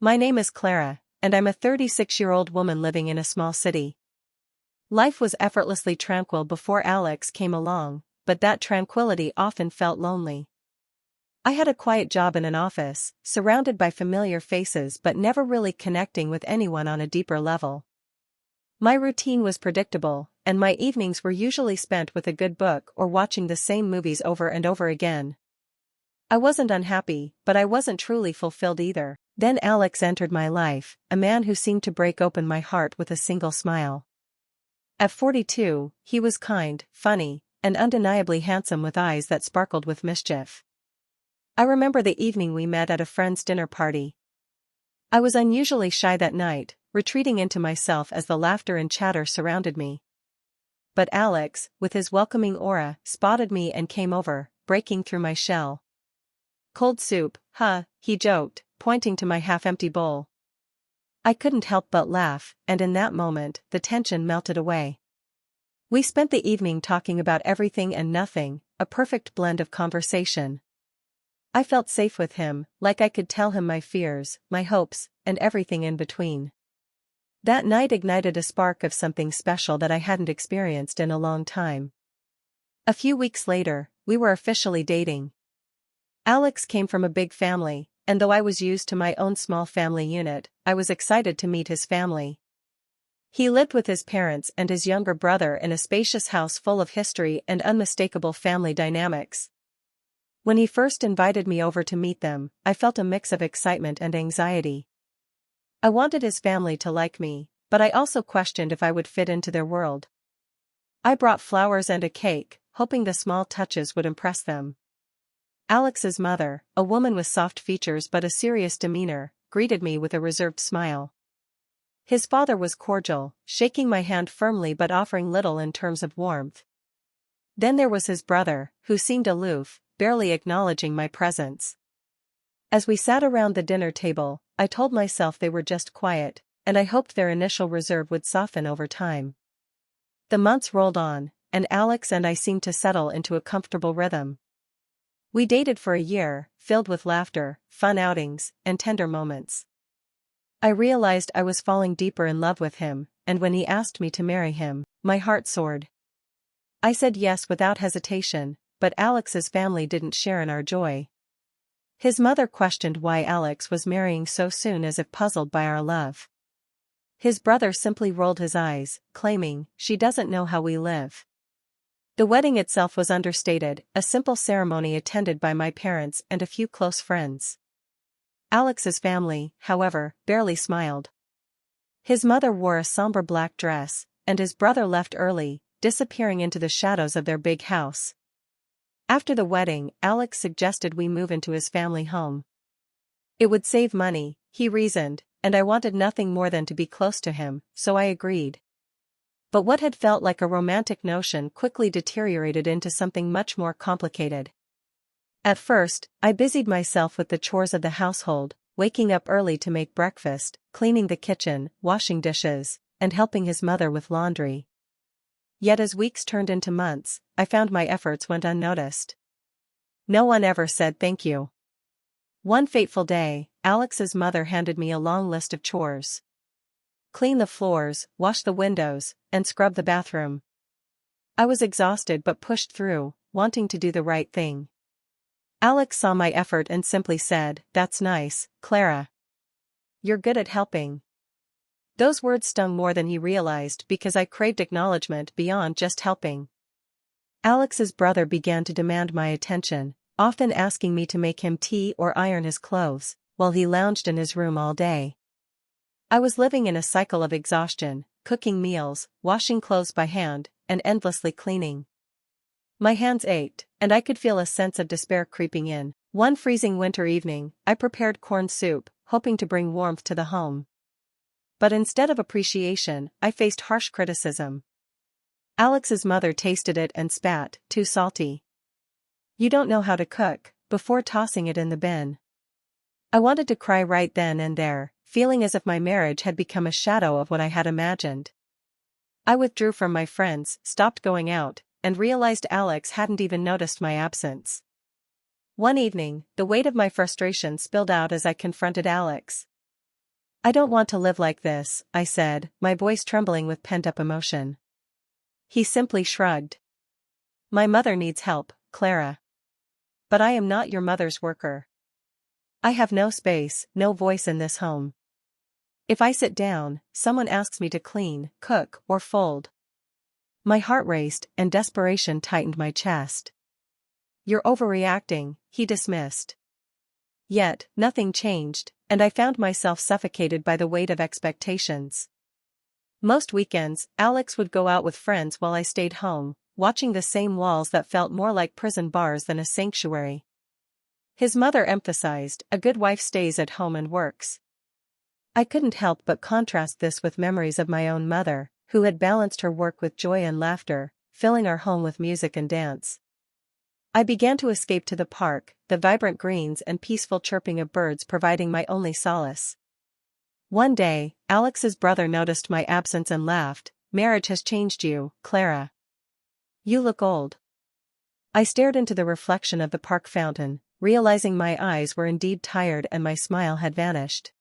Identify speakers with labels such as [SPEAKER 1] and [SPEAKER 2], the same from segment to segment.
[SPEAKER 1] My name is Clara, and I'm a 36-year-old woman living in a small city. Life was effortlessly tranquil before Alex came along, but that tranquility often felt lonely. I had a quiet job in an office, surrounded by familiar faces but never really connecting with anyone on a deeper level. My routine was predictable, and my evenings were usually spent with a good book or watching the same movies over and over again. I wasn't unhappy, but I wasn't truly fulfilled either. Then Alex entered my life, a man who seemed to break open my heart with a single smile. At 42, he was kind, funny, and undeniably handsome with eyes that sparkled with mischief. I remember the evening we met at a friend's dinner party. I was unusually shy that night, retreating into myself as the laughter and chatter surrounded me. But Alex, with his welcoming aura, spotted me and came over, breaking through my shell. "Cold soup, huh?" he joked, pointing to my half-empty bowl. I couldn't help but laugh, and in that moment, the tension melted away. We spent the evening talking about everything and nothing, a perfect blend of conversation. I felt safe with him, like I could tell him my fears, my hopes, and everything in between. That night ignited a spark of something special that I hadn't experienced in a long time. A few weeks later, we were officially dating. Alex came from a big family, and though I was used to my own small family unit, I was excited to meet his family. He lived with his parents and his younger brother in a spacious house full of history and unmistakable family dynamics. When he first invited me over to meet them, I felt a mix of excitement and anxiety. I wanted his family to like me, but I also questioned if I would fit into their world. I brought flowers and a cake, hoping the small touches would impress them. Alex's mother, a woman with soft features but a serious demeanor, greeted me with a reserved smile. His father was cordial, shaking my hand firmly but offering little in terms of warmth. Then there was his brother, who seemed aloof, barely acknowledging my presence. As we sat around the dinner table, I told myself they were just quiet, and I hoped their initial reserve would soften over time. The months rolled on, and Alex and I seemed to settle into a comfortable rhythm. We dated for a year, filled with laughter, fun outings, and tender moments. I realized I was falling deeper in love with him, and when he asked me to marry him, my heart soared. I said yes without hesitation, but Alex's family didn't share in our joy. His mother questioned why Alex was marrying so soon, as if puzzled by our love. His brother simply rolled his eyes, claiming, "She doesn't know how we live." The wedding itself was understated, a simple ceremony attended by my parents and a few close friends. Alex's family, however, barely smiled. His mother wore a somber black dress, and his brother left early, disappearing into the shadows of their big house. After the wedding, Alex suggested we move into his family home. It would save money, he reasoned, and I wanted nothing more than to be close to him, so I agreed. But what had felt like a romantic notion quickly deteriorated into something much more complicated. At first, I busied myself with the chores of the household, waking up early to make breakfast, cleaning the kitchen, washing dishes, and helping his mother with laundry. Yet as weeks turned into months, I found my efforts went unnoticed. No one ever said thank you. One fateful day, Alex's mother handed me a long list of chores. Clean the floors, wash the windows, and scrub the bathroom. I was exhausted but pushed through, wanting to do the right thing. Alex saw my effort and simply said, "That's nice, Clara. You're good at helping." Those words stung more than he realized because I craved acknowledgement beyond just helping. Alex's brother began to demand my attention, often asking me to make him tea or iron his clothes, while he lounged in his room all day. I was living in a cycle of exhaustion, cooking meals, washing clothes by hand, and endlessly cleaning. My hands ached, and I could feel a sense of despair creeping in. One freezing winter evening, I prepared corn soup, hoping to bring warmth to the home. But instead of appreciation, I faced harsh criticism. Alex's mother tasted it and spat, "Too salty. You don't know how to cook," before tossing it in the bin. I wanted to cry right then and there, feeling as if my marriage had become a shadow of what I had imagined. I withdrew from my friends, stopped going out, and realized Alex hadn't even noticed my absence. One evening, the weight of my frustration spilled out as I confronted Alex. I don't want to live like this, I said, my voice trembling with pent-up emotion. He simply shrugged. My mother needs help, Clara. But I am not your mother's worker. I have no space, no voice in this home. If I sit down, someone asks me to clean, cook, or fold. My heart raced, and desperation tightened my chest. You're overreacting, he dismissed. Yet, nothing changed, and I found myself suffocated by the weight of expectations. Most weekends, Alex would go out with friends while I stayed home, watching the same walls that felt more like prison bars than a sanctuary. His mother emphasized, a good wife stays at home and works. I couldn't help but contrast this with memories of my own mother, who had balanced her work with joy and laughter, filling our home with music and dance. I began to escape to the park, the vibrant greens and peaceful chirping of birds providing my only solace. One day, Alex's brother noticed my absence and laughed, "Marriage has changed you, Clara. You look old." I stared into the reflection of the park fountain, realizing my eyes were indeed tired and my smile had vanished.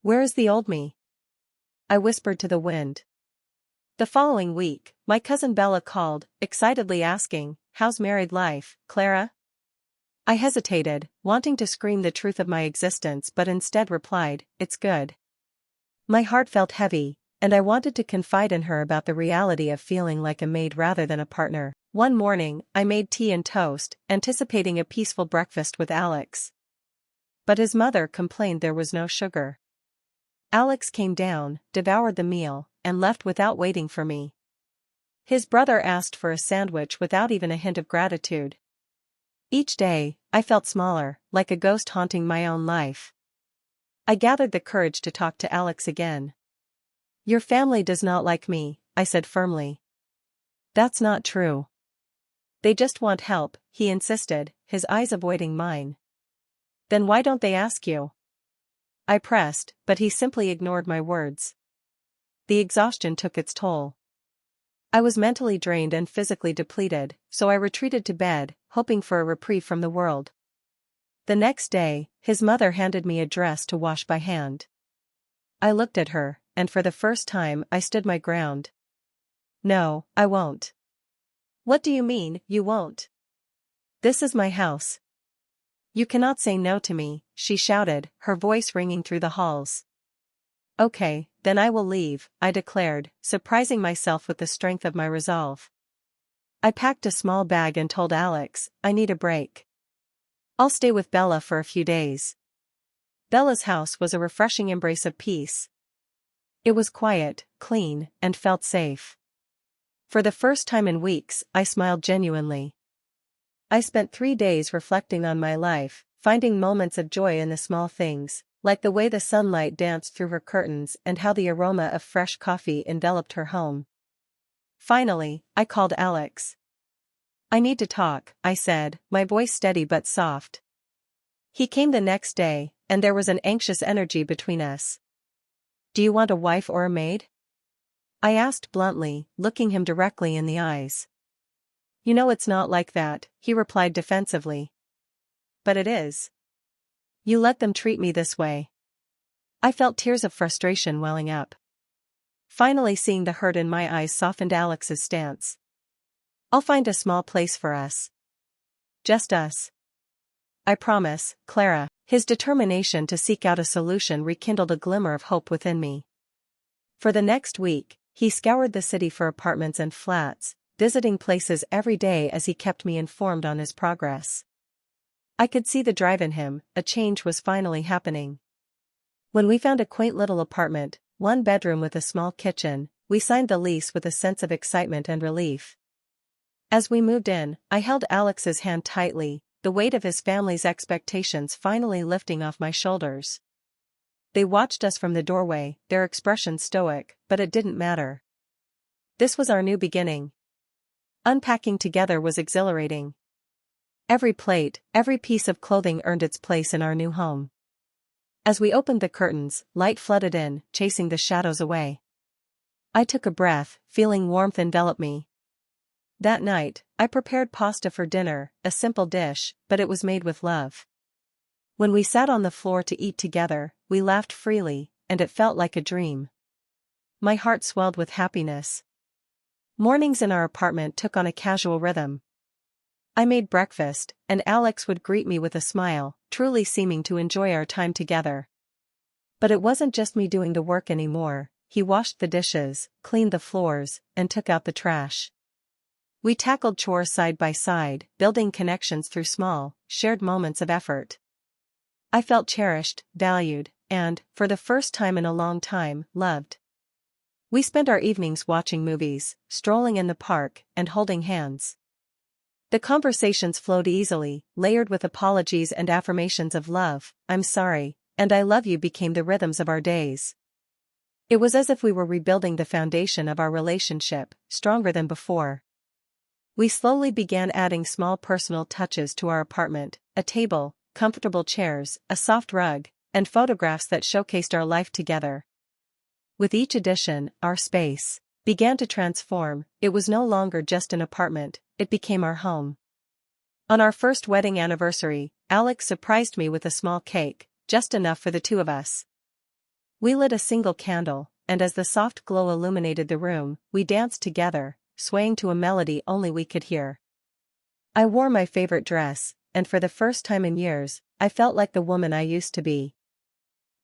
[SPEAKER 1] Where is the old me? I whispered to the wind. The following week, my cousin Bella called, excitedly asking, "How's married life, Clara?" I hesitated, wanting to scream the truth of my existence but instead replied, "It's good." My heart felt heavy, and I wanted to confide in her about the reality of feeling like a maid rather than a partner. One morning, I made tea and toast, anticipating a peaceful breakfast with Alex. But his mother complained there was no sugar. Alex came down, devoured the meal, and left without waiting for me. His brother asked for a sandwich without even a hint of gratitude. Each day, I felt smaller, like a ghost haunting my own life. I gathered the courage to talk to Alex again. Your family does not like me, I said firmly. That's not true. They just want help, he insisted, his eyes avoiding mine. Then why don't they ask you? I pressed, but he simply ignored my words. The exhaustion took its toll. I was mentally drained and physically depleted, so I retreated to bed, hoping for a reprieve from the world. The next day, his mother handed me a dress to wash by hand. I looked at her, and for the first time I stood my ground. No, I won't. What do you mean, you won't? This is my house. You cannot say no to me, she shouted, her voice ringing through the halls. Okay, then I will leave, I declared, surprising myself with the strength of my resolve. I packed a small bag and told Alex, I need a break. I'll stay with Bella for a few days. Bella's house was a refreshing embrace of peace. It was quiet, clean, and felt safe. For the first time in weeks, I smiled genuinely. I spent 3 days reflecting on my life, finding moments of joy in the small things, like the way the sunlight danced through her curtains and how the aroma of fresh coffee enveloped her home. Finally, I called Alex. I need to talk, I said, my voice steady but soft. He came the next day, and there was an anxious energy between us. Do you want a wife or a maid? I asked bluntly, looking him directly in the eyes. You know it's not like that, he replied defensively. But it is. You let them treat me this way. I felt tears of frustration welling up. Finally, seeing the hurt in my eyes softened Alex's stance. I'll find a small place for us. Just us. I promise, Clara. His determination to seek out a solution rekindled a glimmer of hope within me. For the next week, he scoured the city for apartments and flats, visiting places every day as he kept me informed on his progress. I could see the drive in him, a change was finally happening. When we found a quaint little apartment, 1 bedroom with a small kitchen, we signed the lease with a sense of excitement and relief. As we moved in, I held Alex's hand tightly, the weight of his family's expectations finally lifting off my shoulders. They watched us from the doorway, their expression stoic, but it didn't matter. This was our new beginning. Unpacking together was exhilarating. Every plate, every piece of clothing earned its place in our new home. As we opened the curtains, light flooded in, chasing the shadows away. I took a breath, feeling warmth envelop me. That night, I prepared pasta for dinner, a simple dish, but it was made with love. When we sat on the floor to eat together, we laughed freely, and it felt like a dream. My heart swelled with happiness. Mornings in our apartment took on a casual rhythm. I made breakfast, and Alex would greet me with a smile, truly seeming to enjoy our time together. But it wasn't just me doing the work anymore. He washed the dishes, cleaned the floors, and took out the trash. We tackled chores side by side, building connections through small, shared moments of effort. I felt cherished, valued, and, for the first time in a long time, loved. We spent our evenings watching movies, strolling in the park, and holding hands. The conversations flowed easily, layered with apologies and affirmations of love. "I'm sorry," and "I love you" became the rhythms of our days. It was as if we were rebuilding the foundation of our relationship, stronger than before. We slowly began adding small personal touches to our apartment: a table, comfortable chairs, a soft rug, and photographs that showcased our life together. With each addition, our space began to transform. It was no longer just an apartment, it became our home. On our first wedding anniversary, Alex surprised me with a small cake, just enough for the two of us. We lit a single candle, and as the soft glow illuminated the room, we danced together, swaying to a melody only we could hear. I wore my favorite dress, and for the first time in years, I felt like the woman I used to be.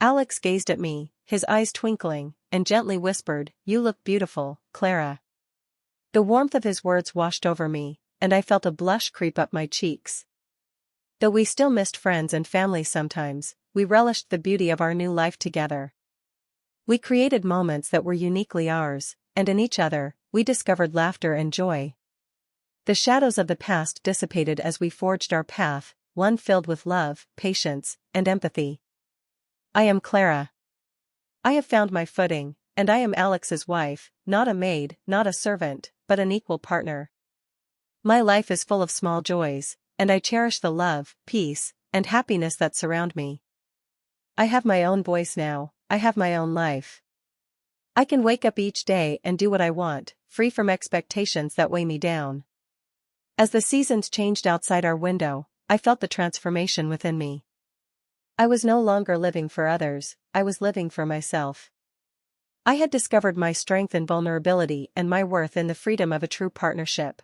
[SPEAKER 1] Alex gazed at me, his eyes twinkling, and gently whispered, "You look beautiful, Clara." The warmth of his words washed over me, and I felt a blush creep up my cheeks. Though we still missed friends and family sometimes, we relished the beauty of our new life together. We created moments that were uniquely ours, and in each other, we discovered laughter and joy. The shadows of the past dissipated as we forged our path, one filled with love, patience, and empathy. I am Clara. I have found my footing, and I am Alex's wife, not a maid, not a servant, but an equal partner. My life is full of small joys, and I cherish the love, peace, and happiness that surround me. I have my own voice now, I have my own life. I can wake up each day and do what I want, free from expectations that weigh me down. As the seasons changed outside our window, I felt the transformation within me. I was no longer living for others, I was living for myself. I had discovered my strength and vulnerability and my worth in the freedom of a true partnership.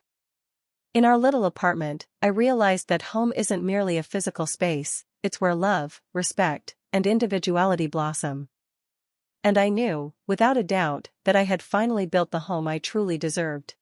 [SPEAKER 1] In our little apartment, I realized that home isn't merely a physical space, it's where love, respect, and individuality blossom. And I knew, without a doubt, that I had finally built the home I truly deserved.